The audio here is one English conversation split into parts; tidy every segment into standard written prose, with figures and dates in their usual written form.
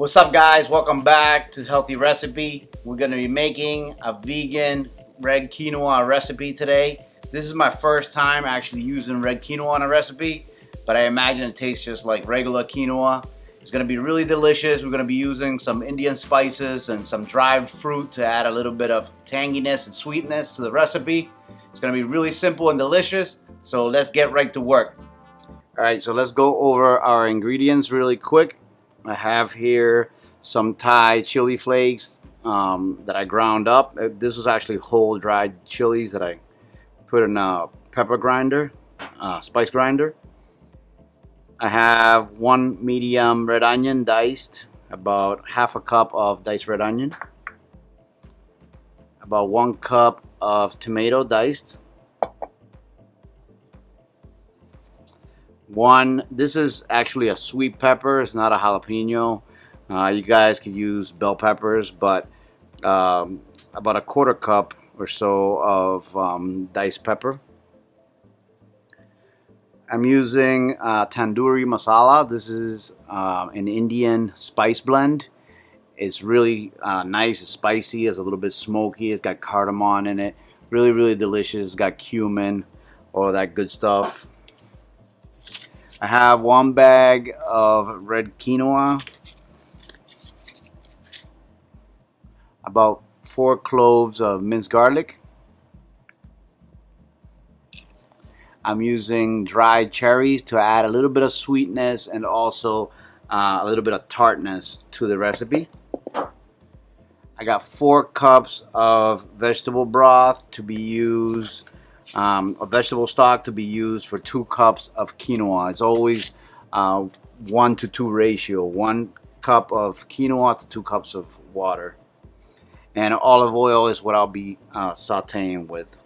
What's up, guys? Welcome back to Healthy Recipe. We're going to be making a vegan red quinoa recipe today. This is my first time actually using red quinoa on a recipe, but I imagine it tastes just like regular quinoa. It's going to be really delicious. We're going to be using some Indian spices and some dried fruit to add a little bit of tanginess and sweetness to the recipe. It's going to be really simple and delicious, so let's get right to work. Alright, so let's go over our ingredients really quick. I have here some Thai chili flakes that I ground up. This was actually whole dried chilies that I put in a pepper grinder, spice grinder. I have one medium red onion diced, about half a cup of diced red onion, about 1 cup of tomato diced, this is actually a sweet pepper, it's not a jalapeno. You guys could use bell peppers, but about a 1/4 cup or so of diced pepper. I'm using tandoori masala. This is an Indian spice blend. It's really nice, it's spicy, it's a little bit smoky, it's got cardamom in it. Really, really delicious. It's got cumin, all that good stuff. I have 1 bag of red quinoa, about 4 cloves of minced garlic. I'm using dried cherries to add a little bit of sweetness and also a little bit of tartness to the recipe. I got 4 cups of vegetable broth to be used, a vegetable stock to be used for 2 cups of quinoa. It's always 1 to 2 ratio, 1 cup of quinoa to 2 cups of water. And olive oil is what I'll be sauteing with.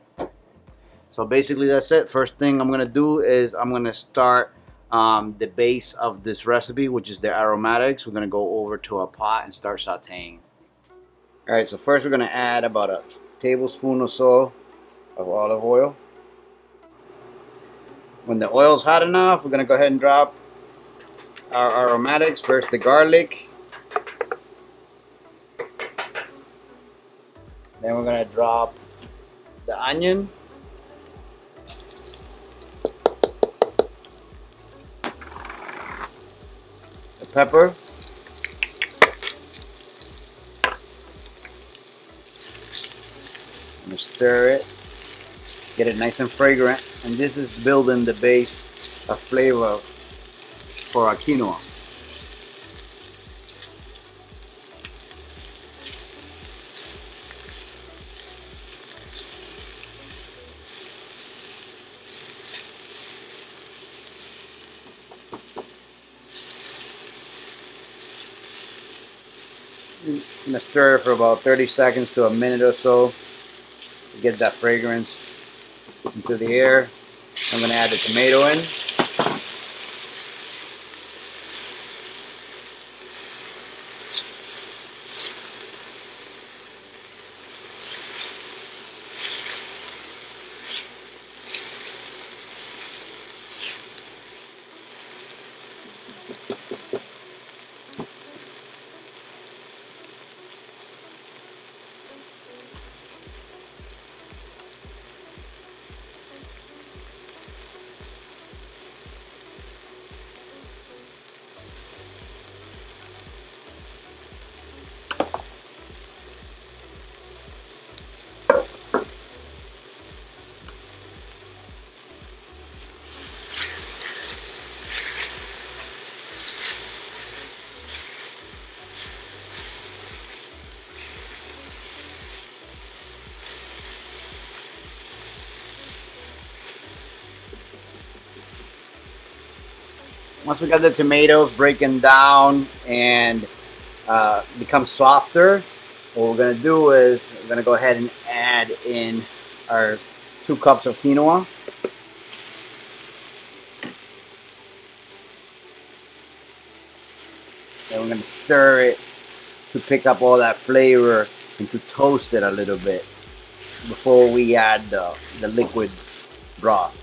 So basically that's it. First thing I'm gonna do is I'm gonna start the base of this recipe, which is the aromatics. We're gonna go over to a pot and start sauteing. Alright, so first we're gonna add about a tablespoon or so of olive oil. When the oil's hot enough, we're gonna go ahead and drop our aromatics. First the garlic, then we're gonna drop the onion, the pepper, I'm gonna stir it, get it nice and fragrant, and this is building the base of flavor for our quinoa. I'm going to stir it for about 30 seconds to a minute or so to get that fragrance into the air. I'm going to add the tomato in. Once we got the tomatoes breaking down and become softer, what we're going to do is we're going to go ahead and add in our 2 cups of quinoa. Then we're going to stir it to pick up all that flavor and to toast it a little bit before we add the liquid broth.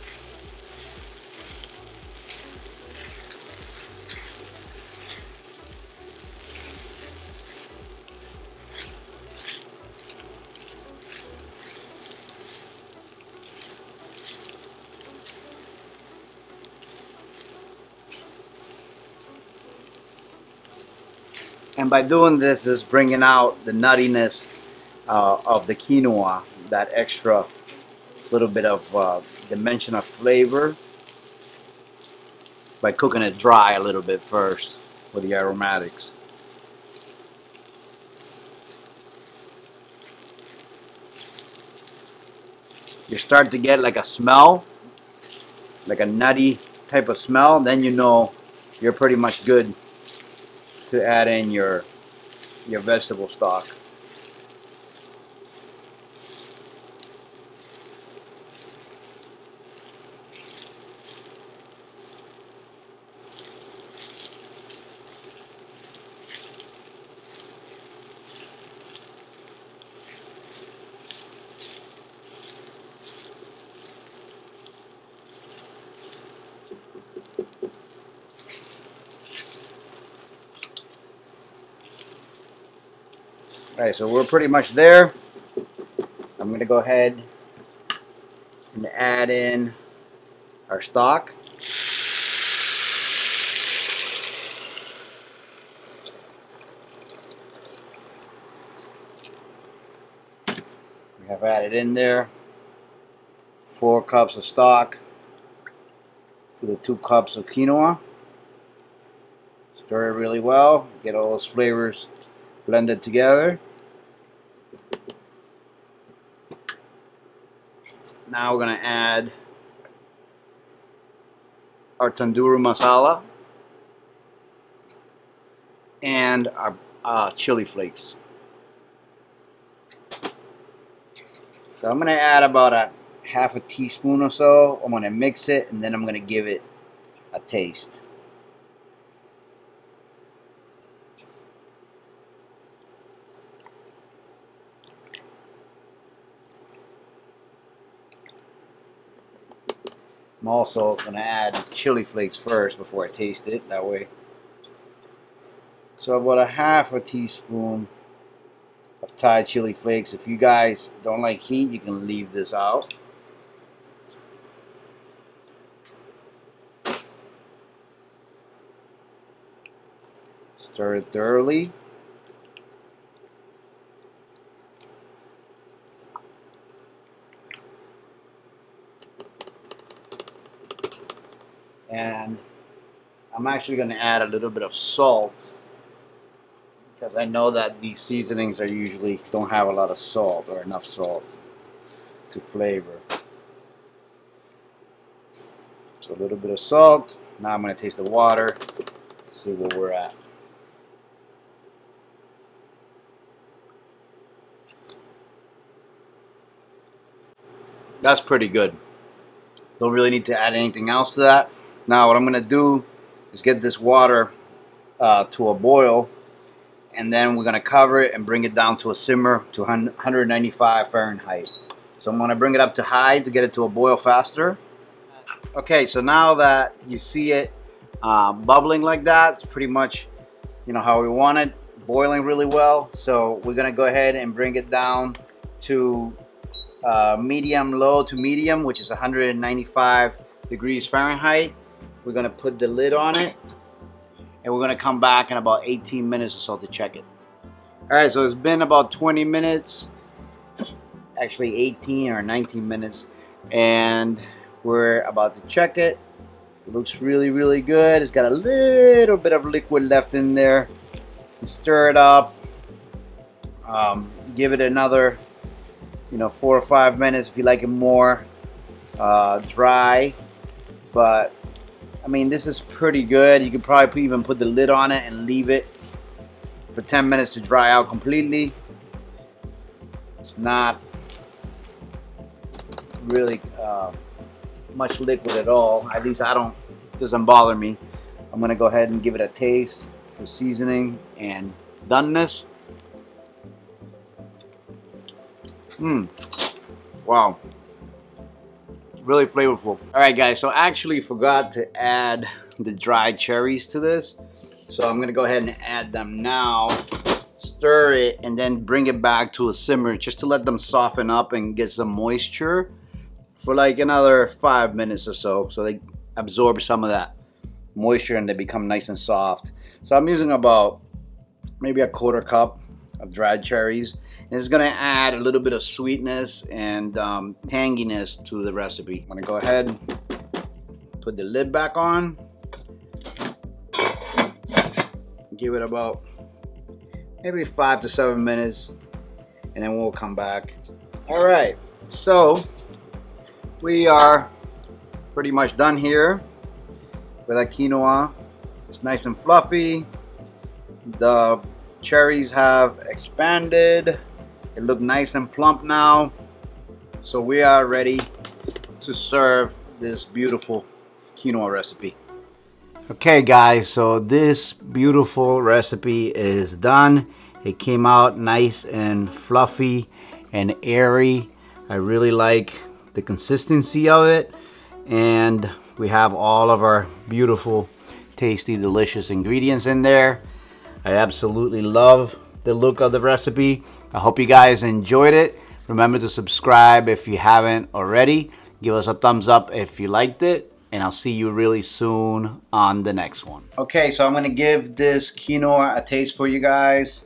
And by doing this is bringing out the nuttiness of the quinoa, that extra little bit of dimension of flavor, by cooking it dry a little bit first with the aromatics. You start to get like a smell, like a nutty type of smell, then you know you're pretty much good to add in your vegetable stock. Alright, so we're pretty much there. I'm going to go ahead and add in our stock. We have added in there 4 cups of stock to the 2 cups of quinoa. Stir it really well, get all those flavors blended together. Now we're going to add our tandoori masala and our chili flakes. So I'm going to add about a half a teaspoon or so. I'm going to mix it and then I'm going to give it a taste. I'm also going to add chili flakes first before I taste it, that way. So about a half a teaspoon of Thai chili flakes. If you guys don't like heat, you can leave this out. Stir it thoroughly. And I'm actually going to add a little bit of salt, because I know that these seasonings are usually don't have a lot of salt or enough salt to flavor. So a little bit of salt. Now I'm going to taste the water to see where we're at. That's pretty good. Don't really need to add anything else to that. Now what I'm going to do is get this water to a boil, and then we're going to cover it and bring it down to a simmer to 195 Fahrenheit. So I'm going to bring it up to high to get it to a boil faster. Okay, so now that you see it bubbling like that, it's pretty much, you know, how we want it, boiling really well. So we're going to go ahead and bring it down to medium, low to medium, which is 195 degrees Fahrenheit. We're going to put the lid on it, and we're going to come back in about 18 minutes or so to check it. Alright, so it's been about 20 minutes, actually 18 or 19 minutes, and we're about to check it. It looks really, really good. It's got a little bit of liquid left in there. Stir it up. Give it another, 4 or 5 minutes if you like it more dry. But I mean, this is pretty good. You could probably even put the lid on it and leave it for 10 minutes to dry out completely. It's not really much liquid at all. At least it doesn't bother me. I'm gonna go ahead and give it a taste for seasoning and doneness. Wow. Really flavorful. Alright guys, so I actually forgot to add the dried cherries to this. So I'm gonna go ahead and add them now. Stir it and then bring it back to a simmer just to let them soften up and get some moisture for like another 5 minutes or so they absorb some of that moisture and they become nice and soft. So I'm using about maybe a quarter cup of dried cherries. And it's gonna add a little bit of sweetness and tanginess to the recipe. I'm gonna go ahead and put the lid back on. Give it about maybe 5 to 7 minutes, and then we'll come back. All right, so we are pretty much done here with our quinoa. It's nice and fluffy. The cherries have expanded. It look nice and plump now. So we are ready to serve this beautiful quinoa recipe. Okay guys, so this beautiful recipe is done. It came out nice and fluffy and airy. I really like the consistency of it, and we have all of our beautiful, tasty, delicious ingredients in there. I absolutely love the look of the recipe. I hope you guys enjoyed it. Remember to subscribe if you haven't already. Give us a thumbs up if you liked it, and I'll see you really soon on the next one. Okay, so I'm gonna give this quinoa a taste for you guys.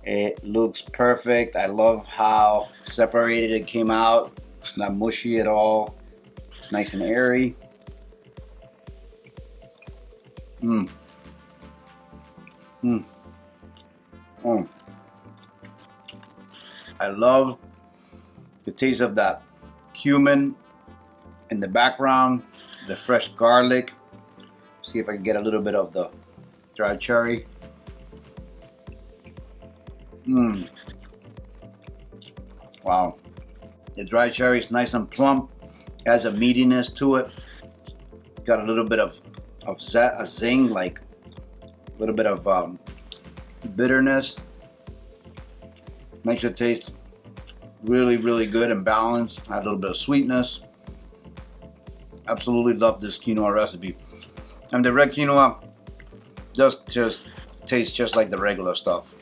It looks perfect. I love how separated it came out. It's not mushy at all. It's nice and airy. I love the taste of that cumin in the background, the fresh garlic. See if I can get a little bit of the dried cherry. Wow. The dried cherry is nice and plump. Has a meatiness to it. Got a little bit of a zing, like a little bit of bitterness. Makes it taste really, really good and balanced. Add a little bit of sweetness. Absolutely love this quinoa recipe. And the red quinoa just tastes just like the regular stuff.